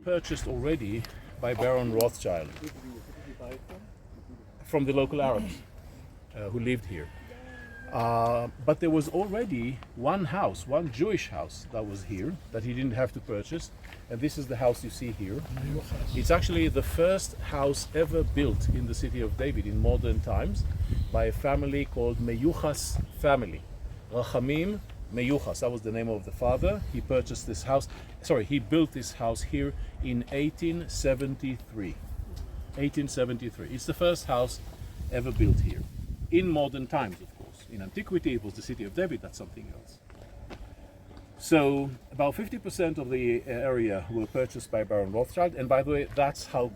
purchased already by Baron Rothschild from the local Arabs who lived here. But there was already one house, one Jewish house that was here that he didn't have to purchase, and this is the house you see here. It's actually the first house ever built in the city of David in modern times by a family called Meyuchas family. Rachamim Meyuchas, that was the name of the father. He purchased this house, he built this house here in 1873. 1873. It's the first house ever built here in modern times, of course. In antiquity, it was the city of David, that's something else. So about 50% of the area were purchased by Baron Rothschild, and by the way, that's how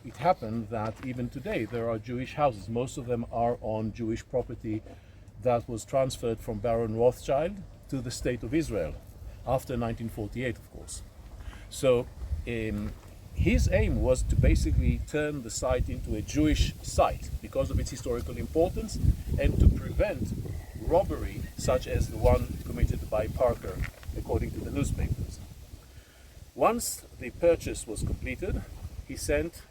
it happened that even today there are Jewish houses. Most of them are on Jewish property that was transferred from Baron Rothschild to the State of Israel after 1948, of course. So his aim was to basically turn the site into a Jewish site because of its historical importance and to prevent robbery such as the one committed by Parker, according to the newspapers. Once the purchase was completed, he sent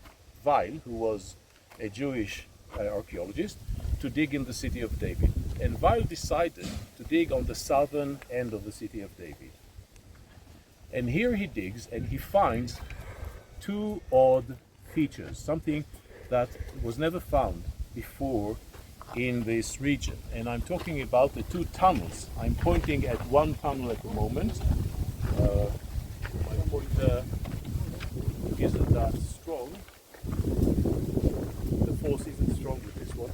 Weil, who was a Jewish archaeologist, to dig in the city of David. And Weil decided to dig on the southern end of the city of David. And here he digs and he finds two odd features, something that was never found before in this region. And I'm talking about the two tunnels. I'm pointing at one tunnel at the moment. My pointer isn't that strong. The force isn't strong with this one.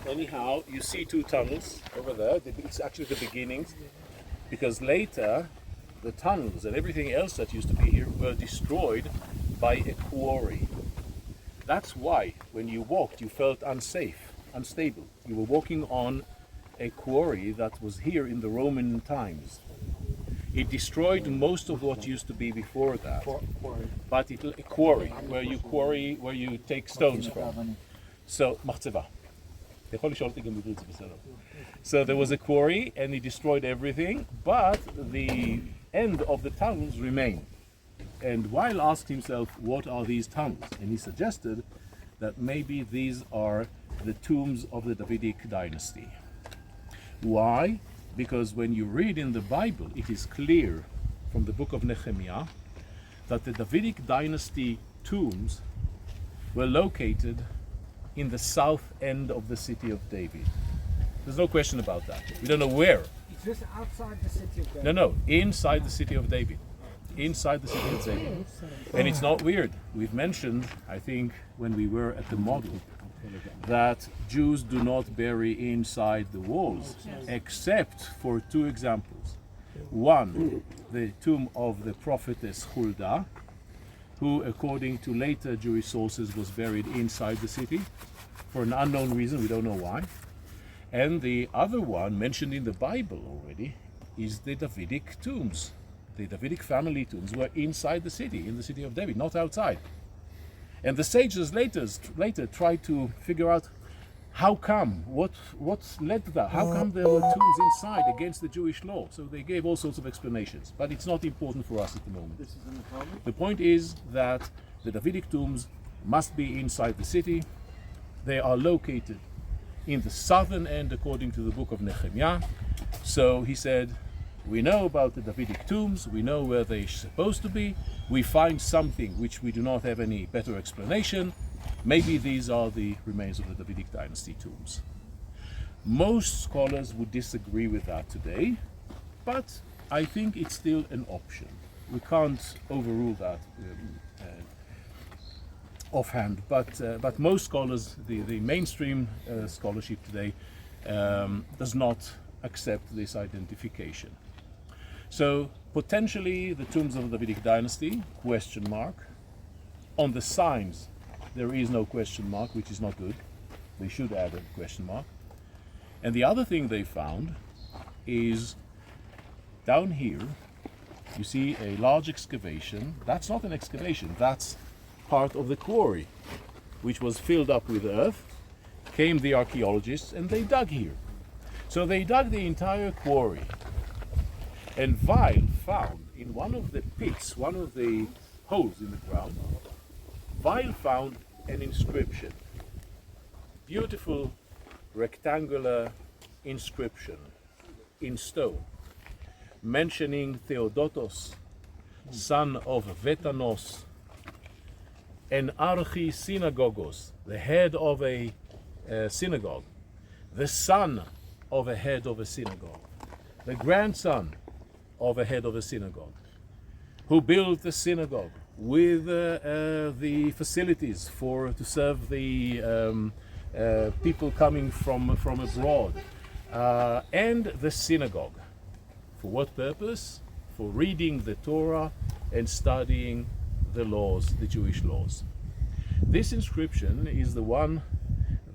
Anyhow, you see two tunnels over there. It's actually the beginnings, because later the tunnels and everything else that used to be here were destroyed by a quarry. That's why when you walked you felt unsafe, unstable. You were walking on a quarry that was here in the Roman times. It destroyed most of what used to be before that. But a quarry, where you take stones from. So, מחצבה. So there was a quarry and he destroyed everything, but the end of the tunnels remained. And Weil asked himself, what are these tunnels? And he suggested that maybe these are the tombs of the Davidic dynasty. Why? Because when you read in the Bible, it is clear from the book of Nehemiah that the Davidic dynasty tombs were located in the south end of the city of David. There's no question about that. We don't know where. It's just outside the city of David. No, inside the city of David. Inside the city of David. And it's not weird. We've mentioned, I think, when we were at the model, that Jews do not bury inside the walls, except for two examples. One, the tomb of the prophetess Huldah, who, according to later Jewish sources, was buried inside the city for an unknown reason, we don't know why. And the other one, mentioned in the Bible already, is the Davidic tombs. The Davidic family tombs were inside the city, in the city of David, not outside. And the sages later tried to figure out how come, what led to that? How come there were tombs inside against the Jewish law? So they gave all sorts of explanations, but it's not important for us at the moment. The point is that the Davidic tombs must be inside the city. They are located in the southern end, according to the book of Nehemiah. So he said, we know about the Davidic tombs, we know where they're supposed to be, we find something which we do not have any better explanation. Maybe these are the remains of the Davidic dynasty tombs. Most scholars would disagree with that today, but I think it's still an option. We can't overrule that offhand, but most scholars, the mainstream scholarship today, does not accept this identification. So potentially the tombs of the Davidic dynasty, question mark. On the signs, there is no question mark, which is not good. They should add a question mark. And the other thing they found is down here, you see a large excavation. That's not an excavation, that's part of the quarry, which was filled up with earth. Came the archaeologists and they dug here. So they dug the entire quarry. And Weil found in one of the pits, one of the holes in the ground, Weil found an inscription. Beautiful rectangular inscription in stone, mentioning Theodotos, son of Vetanos, an archi-synagogos, the head of a synagogue, the son of a head of a synagogue, the grandson of a head of a synagogue, who built the synagogue with the facilities to serve the people coming from abroad, and the synagogue. For what purpose? For reading the Torah and studying the laws, the Jewish laws. This inscription is the one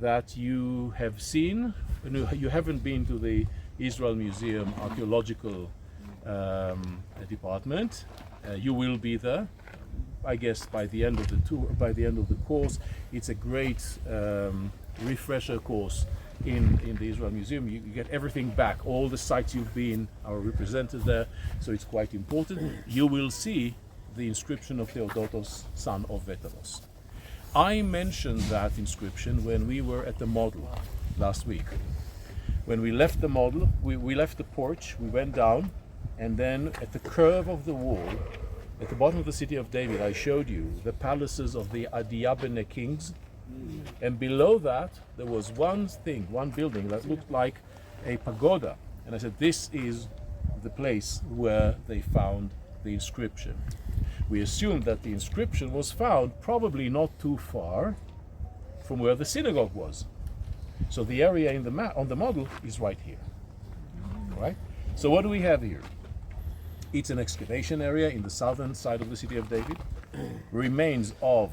that you have seen. You haven't been to the Israel Museum Archaeological department. You will be there, I guess, by the end of the tour, by the end of the course. It's a great refresher course in the Israel Museum. You get everything back. All the sites you've been are represented there, so it's quite important. You will see the inscription of Theodotos, son of Vetanos. I mentioned that inscription when we were at the model last week. When we left the model, we left the porch, we went down, and then at the curve of the wall, at the bottom of the city of David, I showed you the palaces of the Adiabene kings. And below that, there was one building that looked like a pagoda. And I said, this is the place where they found the inscription. We assumed that the inscription was found probably not too far from where the synagogue was. So the area in on the model is right here. Right? So what do we have here? It's an excavation area in the southern side of the city of David. Remains of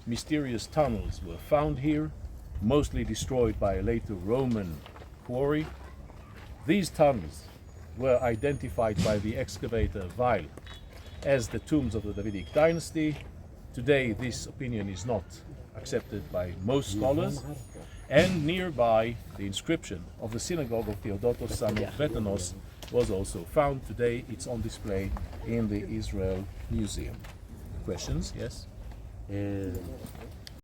mysterious tunnels were found here, mostly destroyed by a later Roman quarry. These tunnels were identified by the excavator Weil as the tombs of the Davidic dynasty. Today this opinion is not accepted by most scholars, and nearby the inscription of the synagogue of Theodotos, son of Vetanos, was also found. Today it's on display in the Israel Museum. Questions? Yes?